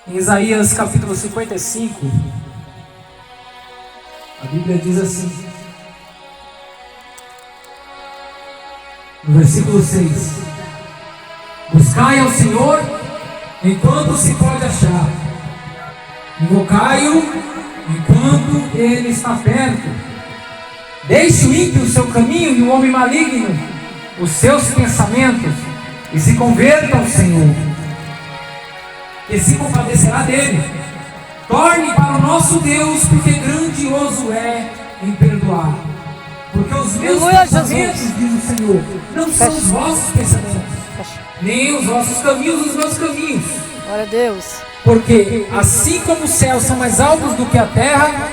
Em Isaías capítulo 55, a Bíblia diz assim, no versículo 6: Buscai ao Senhor enquanto se pode achar, invocai-o enquanto Ele está perto. Deixe o ímpio o seu caminho e o homem maligno os seus pensamentos, e se converta ao Senhor, que se compadecerá dele. Torne para o nosso Deus, porque grandioso é em perdoar. Porque os meus pensamentos, diz o Senhor, não são os vossos pensamentos, nem os vossos caminhos os meus caminhos. Glória a Deus. Porque assim como os céus são mais altos do que a terra,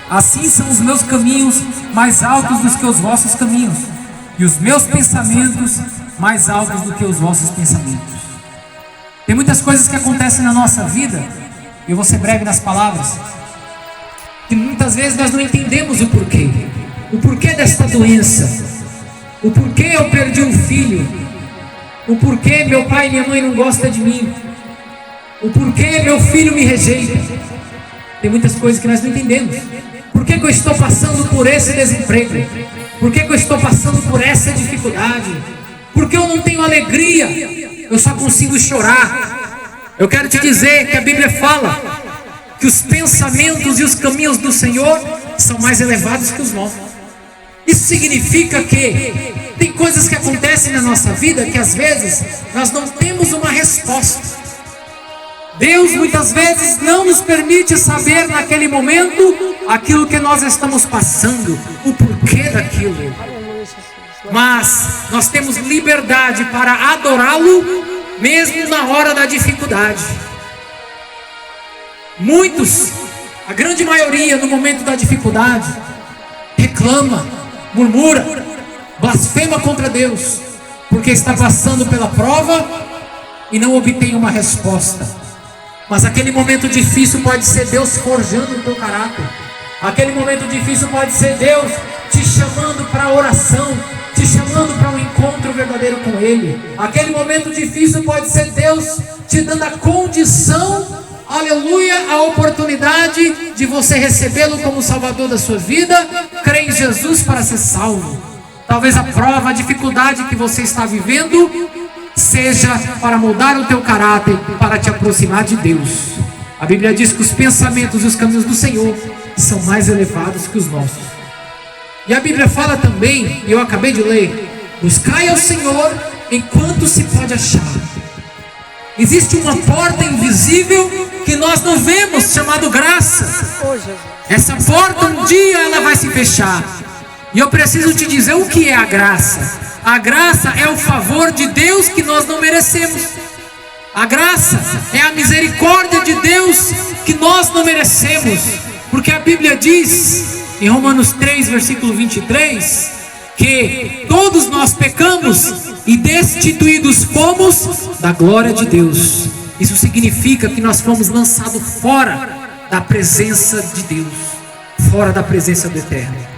assim são os meus caminhos mais altos do que os vossos caminhos, e os meus pensamentos mais altos do que os vossos pensamentos. Tem muitas coisas que acontecem na nossa vida, e eu vou ser breve nas palavras, que muitas vezes nós não entendemos o porquê. O porquê desta doença, o porquê eu perdi um filho, o porquê meu pai e minha mãe não gostam de mim, o porquê meu filho me rejeita. Tem muitas coisas que nós não entendemos. Por que eu estou passando por esse desemprego? Por que eu estou passando por essa dificuldade? Por que eu não tenho alegria? Eu só consigo chorar. Eu quero te dizer que a Bíblia fala que os pensamentos e os caminhos do Senhor são mais elevados que os nossos. Isso significa que tem coisas que acontecem na nossa vida que às vezes nós não temos uma resposta. Deus muitas vezes não nos permite saber naquele momento aquilo que nós estamos passando, o porquê daquilo. Mas nós temos liberdade para adorá-lo mesmo na hora da dificuldade. Muitos, a grande maioria, no momento da dificuldade, reclama, murmura, blasfema contra Deus, porque está passando pela prova e não obtém uma resposta. Mas aquele momento difícil pode ser Deus forjando o teu caráter. Aquele momento difícil pode ser Deus te chamando para a oração, te chamando para um encontro verdadeiro com Ele. Aquele momento difícil pode ser Deus te dando a condição, aleluia, a oportunidade de você recebê-lo como Salvador da sua vida, crer em Jesus para ser salvo. Talvez a prova, a dificuldade que você está vivendo seja para mudar o teu caráter, para te aproximar de Deus. A Bíblia diz que os pensamentos e os caminhos do Senhor são mais elevados que os nossos. E a Bíblia fala também, e eu acabei de ler: buscai ao Senhor enquanto se pode achar. Existe uma porta invisível que nós não vemos, chamado graça. Essa porta um dia ela vai se fechar. E eu preciso te dizer o que é a graça. A graça é o favor de Deus que nós não merecemos. A graça é a misericórdia de Deus que nós não merecemos. Porque a Bíblia diz, em Romanos 3, versículo 23, que todos nós pecamos e destituídos fomos da glória de Deus. Isso significa que nós fomos lançados fora da presença de Deus, fora da presença do Eterno.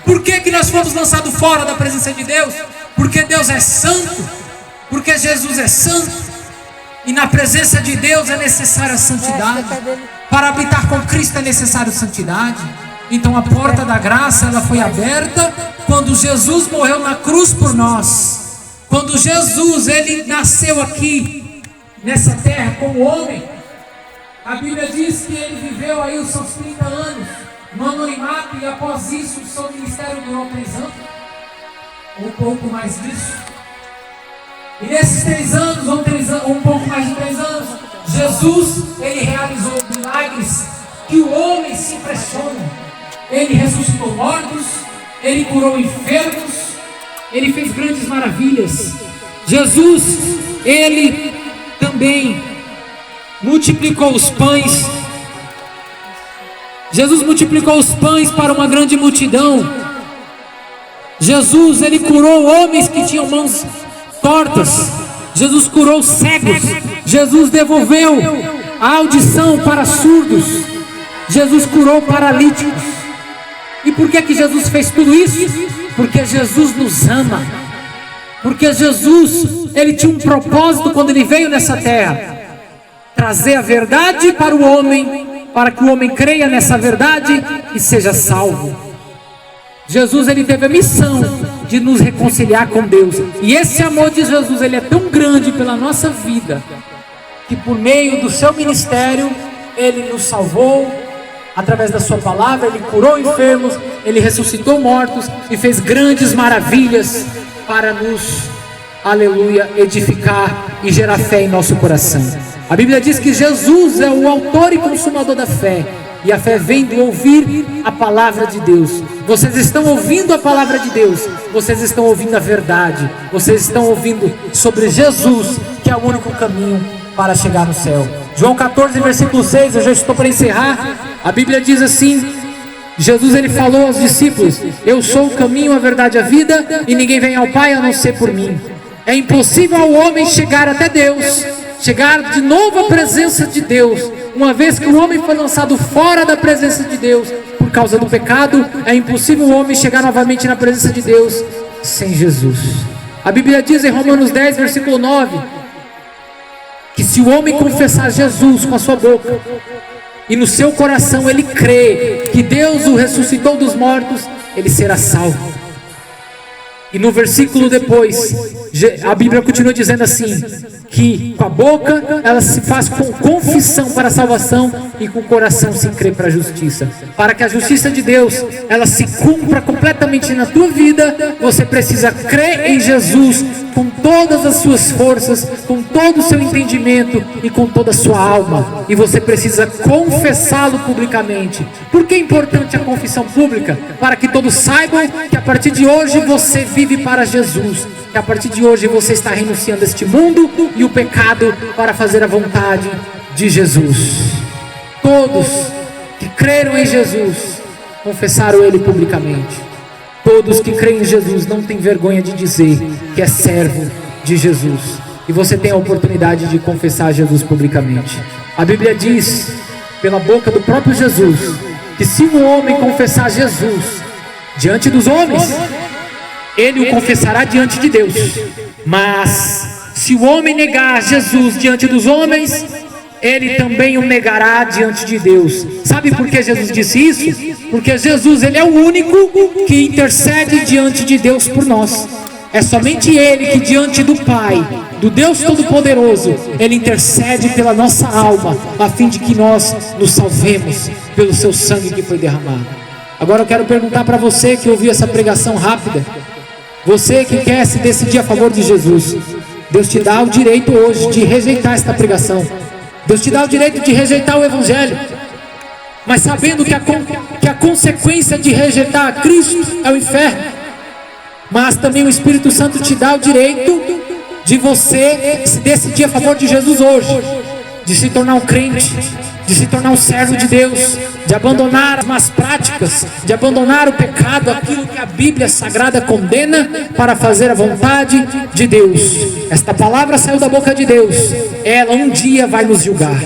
Por que nós fomos lançados fora da presença de Deus? Porque Deus é santo, porque Jesus é santo, e na presença de Deus é necessária a santidade. Para habitar com Cristo é necessária a santidade. Então a porta da graça ela foi aberta quando Jesus morreu na cruz por nós. Quando Jesus ele nasceu aqui nessa terra como homem, a Bíblia diz que ele viveu aí os seus 30 anos no anonimato, e após isso o seu ministério durou 3 anos, ou um pouco mais disso. E nesses 3 anos, ou um pouco mais de 3 anos, Jesus ele realizou milagres que o homem se impressiona. Ele ressuscitou mortos, ele curou enfermos, ele fez grandes maravilhas. Jesus ele também multiplicou os pães. Jesus multiplicou os pães para uma grande multidão. Jesus, ele curou homens que tinham mãos tortas. Jesus curou cegos. Jesus devolveu a audição para surdos. Jesus curou paralíticos. E por que Jesus fez tudo isso? Porque Jesus nos ama. Porque Jesus, ele tinha um propósito quando ele veio nessa terra. trazer a verdade para o homem, para que o homem creia nessa verdade e seja salvo. Jesus, ele teve a missão de nos reconciliar com Deus. E esse amor de Jesus, ele é tão grande pela nossa vida, que por meio do seu ministério, ele nos salvou. Através da sua palavra, ele curou enfermos, ele ressuscitou mortos e fez grandes maravilhas para nos, aleluia, edificar e gerar fé em nosso coração. A Bíblia diz que Jesus é o autor e consumador da fé, e a fé vem de ouvir a palavra de Deus. Vocês estão ouvindo a palavra de Deus, vocês estão ouvindo a verdade, vocês estão ouvindo sobre Jesus, que é o único caminho para chegar no céu. João 14, versículo 6, eu já estou para encerrar. A Bíblia diz assim: Jesus, ele falou aos discípulos: eu sou o caminho, a verdade e a vida, e ninguém vem ao Pai a não ser por mim. É impossível ao homem chegar até Deus, chegar de novo à presença de Deus, uma vez que o homem foi lançado fora da presença de Deus por causa do pecado. É impossível o homem chegar novamente na presença de Deus sem Jesus. A Bíblia diz em Romanos 10, versículo 9, que se o homem confessar Jesus com a sua boca e no seu coração ele crê que Deus o ressuscitou dos mortos, ele será salvo. E no versículo depois, a Bíblia continua dizendo assim, que com a boca ela se faz com confissão para a salvação, e com o coração se crê para a justiça. Para que a justiça de Deus ela se cumpra completamente na tua vida, você precisa crer em Jesus com todas as suas forças, com todo o seu entendimento e com toda a sua alma. E você precisa confessá-lo publicamente. Por que é importante a confissão pública? Para que todos saibam que a partir de hoje você vive para Jesus, que a partir de hoje você está renunciando a este mundo e o pecado para fazer a vontade de Jesus. Todos que creram em Jesus confessaram Ele publicamente. Todos que creem em Jesus não têm vergonha de dizer que é servo de Jesus. E você tem a oportunidade de confessar Jesus publicamente. A Bíblia diz, pela boca do próprio Jesus, que se um homem confessar Jesus diante dos homens, ele o confessará diante de Deus. Mas se o homem negar Jesus diante dos homens, ele também o negará diante de Deus. Sabe por que Jesus disse isso? Porque Jesus, ele é o único que intercede diante de Deus por nós. É somente Ele que diante do Pai, do Deus Todo-Poderoso, Ele intercede pela nossa alma, a fim de que nós nos salvemos pelo seu sangue que foi derramado. Agora eu quero perguntar para você que ouviu essa pregação rápida, você que quer se decidir a favor de Jesus, Deus te dá o direito hoje de rejeitar esta pregação. Deus te dá o direito de rejeitar o Evangelho, mas sabendo que a consequência de rejeitar a Cristo é o inferno. Mas também o Espírito Santo te dá o direito de você se decidir a favor de Jesus hoje, de se tornar um crente, de se tornar um servo de Deus, de abandonar as más práticas, de abandonar o pecado, aquilo que a Bíblia Sagrada condena, para fazer a vontade de Deus. Esta palavra saiu da boca de Deus, ela um dia vai nos julgar.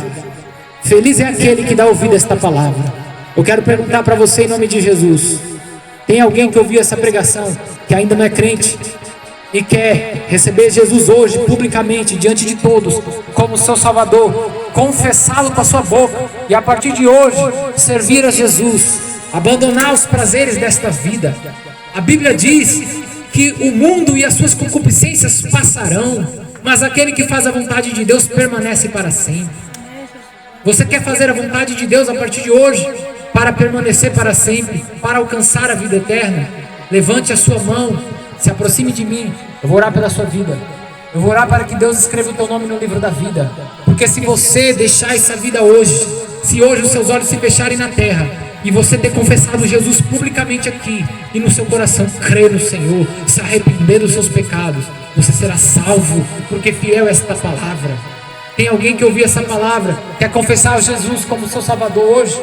Feliz é aquele que dá ouvido a esta palavra. Eu quero perguntar para você em nome de Jesus, tem alguém que ouviu essa pregação, que ainda não é crente e quer receber Jesus hoje publicamente, diante de todos, como seu Salvador, confessá-lo com a sua boca e a partir de hoje servir a Jesus, abandonar os prazeres desta vida? A Bíblia diz que o mundo e as suas concupiscências passarão, mas aquele que faz a vontade de Deus permanece para sempre. Você quer fazer a vontade de Deus a partir de hoje, para permanecer para sempre, para alcançar a vida eterna? Levante a sua mão, se aproxime de mim, eu vou orar pela sua vida. Eu vou orar para que Deus escreva o teu nome no livro da vida. Porque se você deixar essa vida hoje, se hoje os seus olhos se fecharem na terra, e você ter confessado Jesus publicamente aqui, e no seu coração crer no Senhor, se arrepender dos seus pecados, você será salvo, porque fiel é esta palavra. Tem alguém que ouviu essa palavra, quer confessar Jesus como seu Salvador hoje?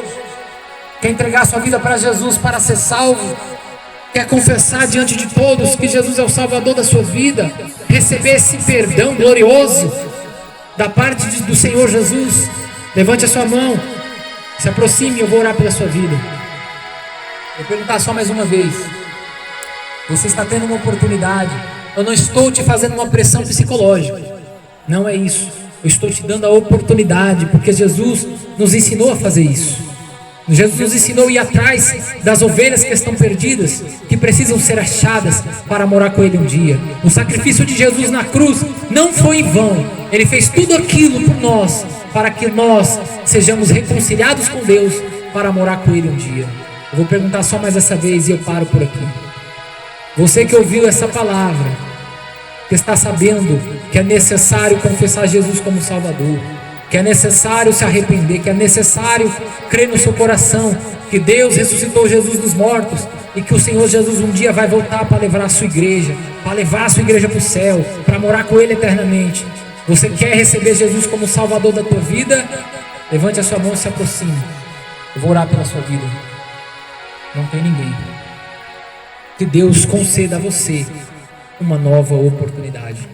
Quer entregar sua vida para Jesus para ser salvo? Quer confessar diante de todos que Jesus é o Salvador da sua vida? Receber esse perdão glorioso da parte do Senhor Jesus? Levante a sua mão, se aproxime, eu vou orar pela sua vida. Vou perguntar só mais uma vez. Você está tendo uma oportunidade. Eu não estou te fazendo uma pressão psicológica. Não é isso. Eu estou te dando a oportunidade, porque Jesus nos ensinou a fazer isso. Jesus nos ensinou a ir atrás das ovelhas que estão perdidas, que precisam ser achadas para morar com Ele um dia. O sacrifício de Jesus na cruz não foi em vão. Ele fez tudo aquilo por nós, para que nós sejamos reconciliados com Deus, para morar com Ele um dia. Eu vou perguntar só mais essa vez e eu paro por aqui. Você que ouviu essa palavra, que está sabendo que é necessário confessar Jesus como Salvador, que é necessário se arrepender, que é necessário crer no seu coração que Deus ressuscitou Jesus dos mortos e que o Senhor Jesus um dia vai voltar para levar a sua igreja, para levar a sua igreja para o céu, para morar com Ele eternamente. Você quer receber Jesus como Salvador da tua vida? Levante a sua mão e se aproxime. Eu vou orar pela sua vida. Não tem ninguém. Que Deus conceda a você uma nova oportunidade.